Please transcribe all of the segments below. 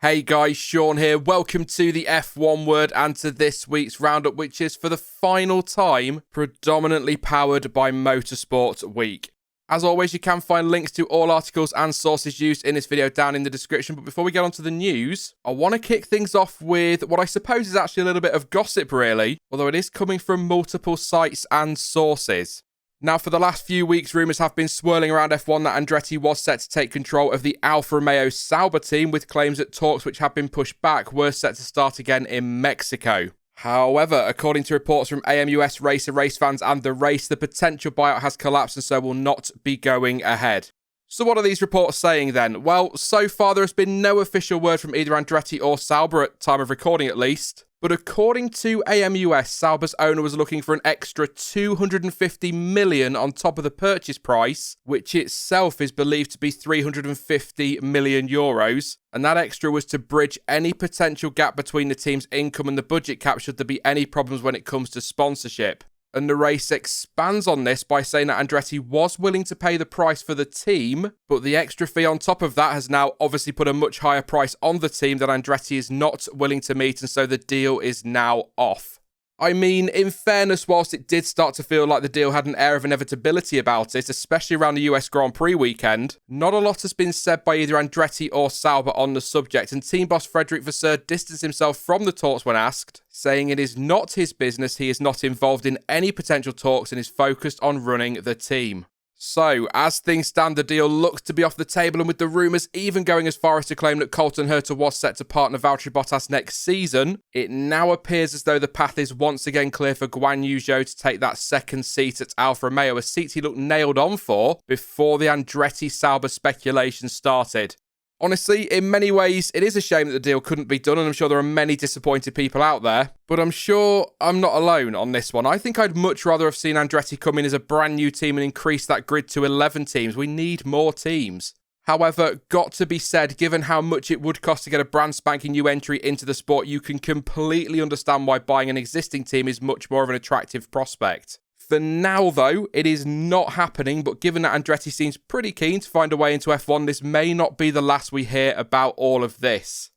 Hey guys, Sean here. Welcome to the F1 Word and to this week's Roundup, which is for the final time predominantly powered by Motorsport Week. As always, you can find links to all articles and sources used in this video down in the description. But before we get on to the news, I want to kick things off with what I suppose is actually a little bit of gossip, really, although it is coming from multiple sites and sources. Now, for the last few weeks, rumours have been swirling around F1 that Andretti was set to take control of the Alfa Romeo Sauber team, with claims that talks which have been pushed back were set to start again in Mexico. However, according to reports from AMUS Racer, race fans and the race, the potential buyout has collapsed and so will not be going ahead. So what are these reports saying then? Well, so far there has been no official word from either Andretti or Sauber at time of recording at least. But according to AMUS, Sauber's owner was looking for an extra 250 million on top of the purchase price, which itself is believed to be 350 million euros. And that extra was to bridge any potential gap between the team's income and the budget cap should there be any problems when it comes to sponsorship. And the race expands on this by saying that Andretti was willing to pay the price for the team, but the extra fee on top of that has now obviously put a much higher price on the team that Andretti is not willing to meet, and so the deal is now off. I mean, in fairness, whilst it did start to feel like the deal had an air of inevitability about it, especially around the US Grand Prix weekend, not a lot has been said by either Andretti or Sauber on the subject, and team boss Frederick Vasseur distanced himself from the talks when asked, saying it is not his business, he is not involved in any potential talks and is focused on running the team. So, as things stand, the deal looks to be off the table, and with the rumours even going as far as to claim that Colton Herta was set to partner Valtteri Bottas next season, it now appears as though the path is once again clear for Guan Yu Zhou to take that second seat at Alfa Romeo, a seat he looked nailed on for before the Andretti-Sauber speculation started. Honestly, in many ways, it is a shame that the deal couldn't be done, and I'm sure there are many disappointed people out there, but I'm sure I'm not alone on this one. I think I'd much rather have seen Andretti come in as a brand new team and increase that grid to 11 teams. We need more teams. However, got to be said, given how much it would cost to get a brand spanking new entry into the sport, you can completely understand why buying an existing team is much more of an attractive prospect. For now, though, it is not happening, but given that Andretti seems pretty keen to find a way into F1, this may not be the last we hear about all of this.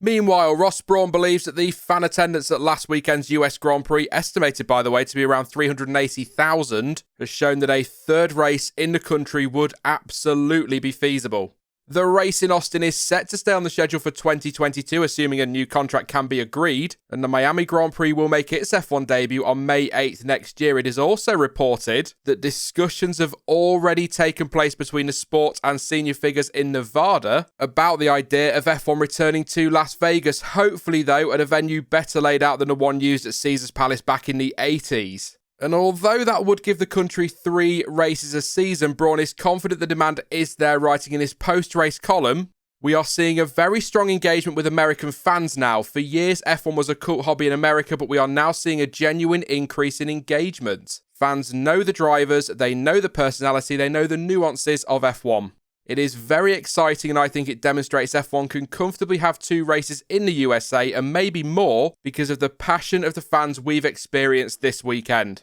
Meanwhile, Ross Brawn believes that the fan attendance at last weekend's US Grand Prix, estimated by the way to be around 380,000, has shown that a third race in the country would absolutely be feasible. The race in Austin is set to stay on the schedule for 2022, assuming a new contract can be agreed, and the Miami Grand Prix will make its F1 debut on May 8th next year. It is also reported that discussions have already taken place between the sport and senior figures in Nevada about the idea of F1 returning to Las Vegas, hopefully though at a venue better laid out than the one used at Caesars Palace back in the 80s. And although that would give the country 3 races a season, Brawn is confident the demand is there, writing in his post-race column, "We are seeing a very strong engagement with American fans now. For years, F1 was a cult hobby in America, but we are now seeing a genuine increase in engagement. Fans know the drivers, they know the personality, they know the nuances of F1. It is very exciting, and I think it demonstrates F1 can comfortably have 2 races in the USA and maybe more because of the passion of the fans we've experienced this weekend."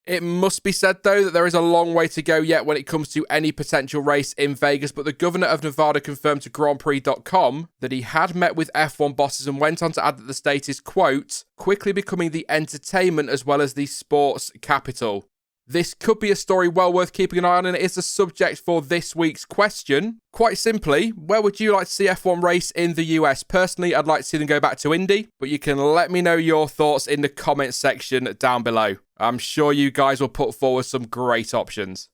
It must be said, though, that there is a long way to go yet when it comes to any potential race in Vegas, but the governor of Nevada confirmed to GrandPrix.com that he had met with F1 bosses and went on to add that the state is, quote, quickly becoming the entertainment as well as the sports capital. This could be a story well worth keeping an eye on, and it is the subject for this week's question. Quite simply, where would you like to see F1 race in the US? Personally, I'd like to see them go back to Indy, but you can let me know your thoughts in the comments section down below. I'm sure you guys will put forward some great options.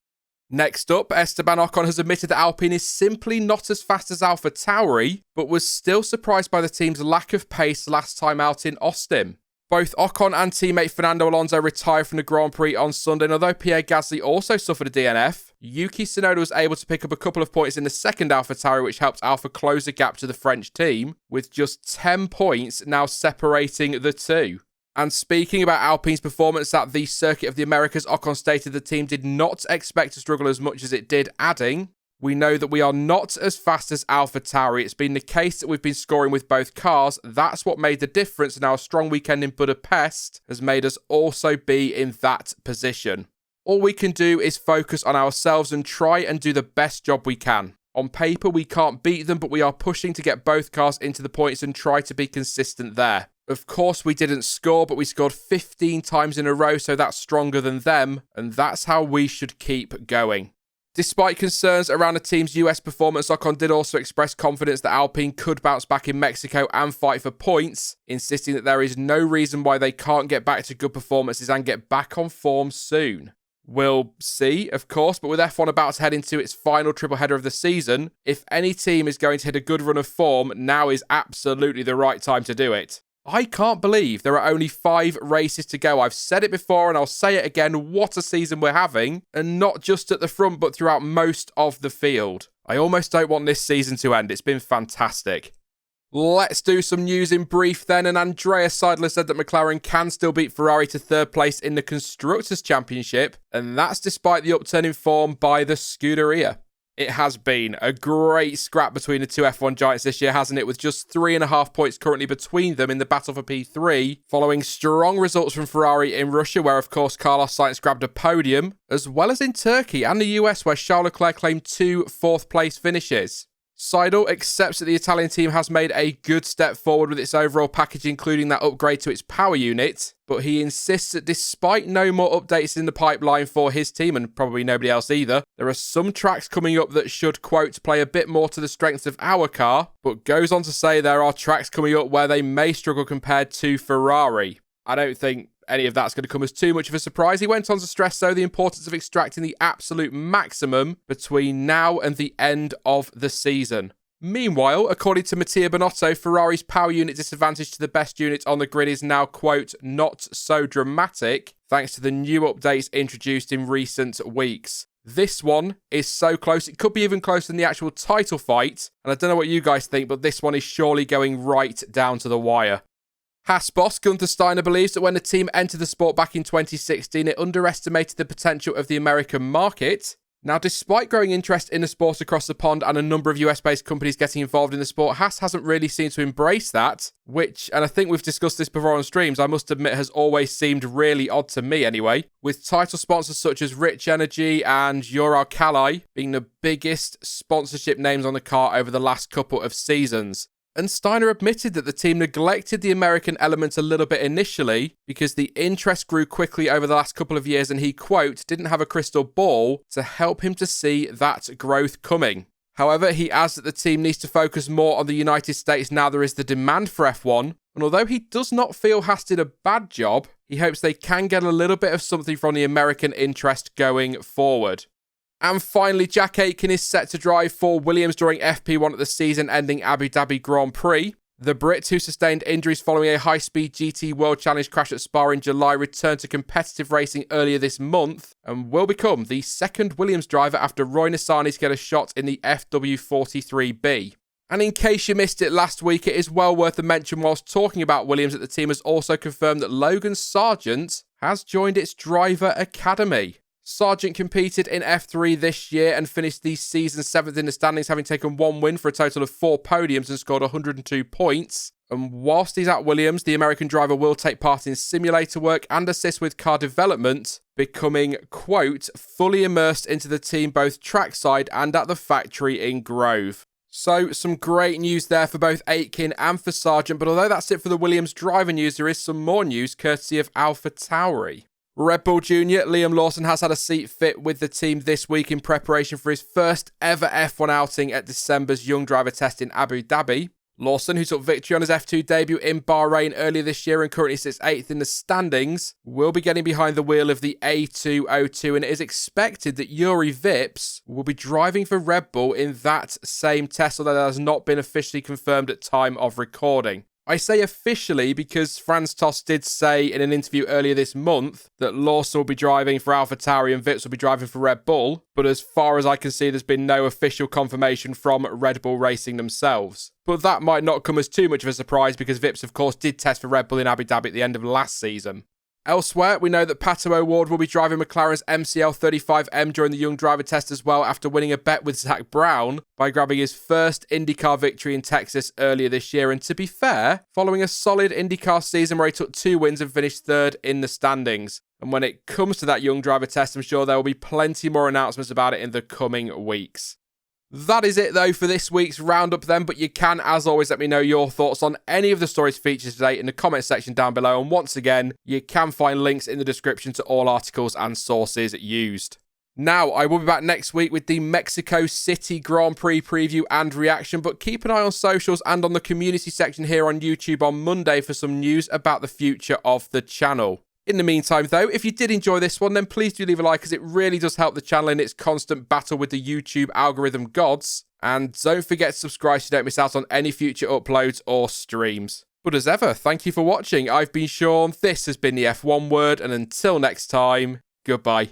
Next up, Esteban Ocon has admitted that Alpine is simply not as fast as AlphaTauri, but was still surprised by the team's lack of pace last time out in Austin. Both Ocon and teammate Fernando Alonso retired from the Grand Prix on Sunday, and although Pierre Gasly also suffered a DNF, Yuki Tsunoda was able to pick up a couple of points in the second AlphaTauri, which helped Alpha close the gap to the French team, with just 10 points now separating the two. And speaking about Alpine's performance at the Circuit of the Americas, Ocon stated the team did not expect to struggle as much as it did, adding, "We know that we are not as fast as AlphaTauri. It's been the case that we've been scoring with both cars. That's what made the difference, and our strong weekend in Budapest has made us also be in that position. All we can do is focus on ourselves and try and do the best job we can. On paper, we can't beat them, but we are pushing to get both cars into the points and try to be consistent there. Of course, we didn't score, but we scored 15 times in a row, so that's stronger than them, and that's how we should keep going. Despite concerns around the team's US performance, Ocon did also express confidence that Alpine could bounce back in Mexico and fight for points, insisting that there is no reason why they can't get back to good performances and get back on form soon. We'll see, of course, but with F1 about to head into its final triple header of the season, if any team is going to hit a good run of form, now is absolutely the right time to do it. I can't believe there are only 5 races to go. I've said it before and I'll say it again, what a season we're having, and not just at the front but throughout most of the field. I almost don't want this season to end. It's been fantastic. Let's do some news in brief then, and Andreas Seidler said that McLaren can still beat Ferrari to 3rd place in the Constructors' Championship, and that's despite the upturn in form by the Scuderia. It has been a great scrap between the two F1 giants this year, hasn't it? With just 3.5 points currently between them in the battle for P3, following strong results from Ferrari in Russia, where of course Carlos Sainz grabbed a podium, as well as in Turkey and the US, where Charles Leclerc claimed 2 4th place finishes. Seidel accepts that the Italian team has made a good step forward with its overall package, including that upgrade to its power unit, but he insists that despite no more updates in the pipeline for his team, and probably nobody else either, there are some tracks coming up that should, quote, play a bit more to the strengths of our car, but goes on to say there are tracks coming up where they may struggle compared to Ferrari. I don't think any of that's going to come as too much of a surprise. He went on to stress, though, the importance of extracting the absolute maximum between now and the end of the season. Meanwhile, according to Mattia Binotto, Ferrari's power unit disadvantage to the best unit on the grid is now, quote, not so dramatic, thanks to the new updates introduced in recent weeks. This one is so close, it could be even closer than the actual title fight, and I don't know what you guys think, but this one is surely going right down to the wire. Haas boss Gunther Steiner believes that when the team entered the sport back in 2016, it underestimated the potential of the American market. Now, despite growing interest in the sport across the pond and a number of US-based companies getting involved in the sport, Haas hasn't really seemed to embrace that, which, and I think we've discussed this before on streams, I must admit has always seemed really odd to me anyway, with title sponsors such as Rich Energy and Uralkali being the biggest sponsorship names on the car over the last couple of seasons. And Steiner admitted that the team neglected the American element a little bit initially because the interest grew quickly over the last couple of years and he, quote, didn't have a crystal ball to help him to see that growth coming. However, he adds that the team needs to focus more on the United States now there is the demand for F1, and although he does not feel Haas did a bad job, he hopes they can get a little bit of something from the American interest going forward. And finally, Jack Aitken is set to drive for Williams during FP1 at the season-ending Abu Dhabi Grand Prix. The Brit, who sustained injuries following a high-speed GT World Challenge crash at Spa in July, returned to competitive racing earlier this month and will become the second Williams driver after Roy Nissany get a shot in the FW43B. And in case you missed it last week, it is well worth a mention whilst talking about Williams that the team has also confirmed that Logan Sargeant has joined its driver academy. Sargeant competed in F3 this year and finished the season 7th in the standings, having taken 1 win for a total of 4 podiums and scored 102 points. And whilst he's at Williams, the American driver will take part in simulator work and assist with car development, becoming, quote, fully immersed into the team both trackside and at the factory in Grove. So, some great news there for both Aitken and for Sargeant, but although that's it for the Williams driver news, there is some more news courtesy of AlphaTauri. Red Bull Junior Liam Lawson has had a seat fit with the team this week in preparation for his first ever F1 outing at December's Young Driver Test in Abu Dhabi. Lawson, who took victory on his F2 debut in Bahrain earlier this year and currently sits 8th in the standings, will be getting behind the wheel of the A202, and it is expected that Yuri Vips will be driving for Red Bull in that same test, although that has not been officially confirmed at time of recording. I say officially because Franz Tost did say in an interview earlier this month that Lawson will be driving for AlphaTauri and Vips will be driving for Red Bull, but as far as I can see, there's been no official confirmation from Red Bull Racing themselves. But that might not come as too much of a surprise because Vips, of course, did test for Red Bull in Abu Dhabi at the end of last season. Elsewhere, we know that Pato O'Ward will be driving McLaren's MCL35M during the Young Driver Test as well after winning a bet with Zach Brown by grabbing his first IndyCar victory in Texas earlier this year. And to be fair, following a solid IndyCar season where he took 2 wins and finished 3rd in the standings. And when it comes to that Young Driver Test, I'm sure there will be plenty more announcements about it in the coming weeks. That is it though for this week's roundup then, but you can as always let me know your thoughts on any of the stories featured today in the comment section down below, and once again you can find links in the description to all articles and sources used. Now, I will be back next week with the Mexico City Grand Prix preview and reaction, but keep an eye on socials and on the community section here on YouTube on Monday for some news about the future of the channel. In the meantime, though, if you did enjoy this one, then please do leave a like, as it really does help the channel in its constant battle with the YouTube algorithm gods. And don't forget to subscribe so you don't miss out on any future uploads or streams. But as ever, thank you for watching. I've been Sean, this has been the F1 Word, and until next time, goodbye.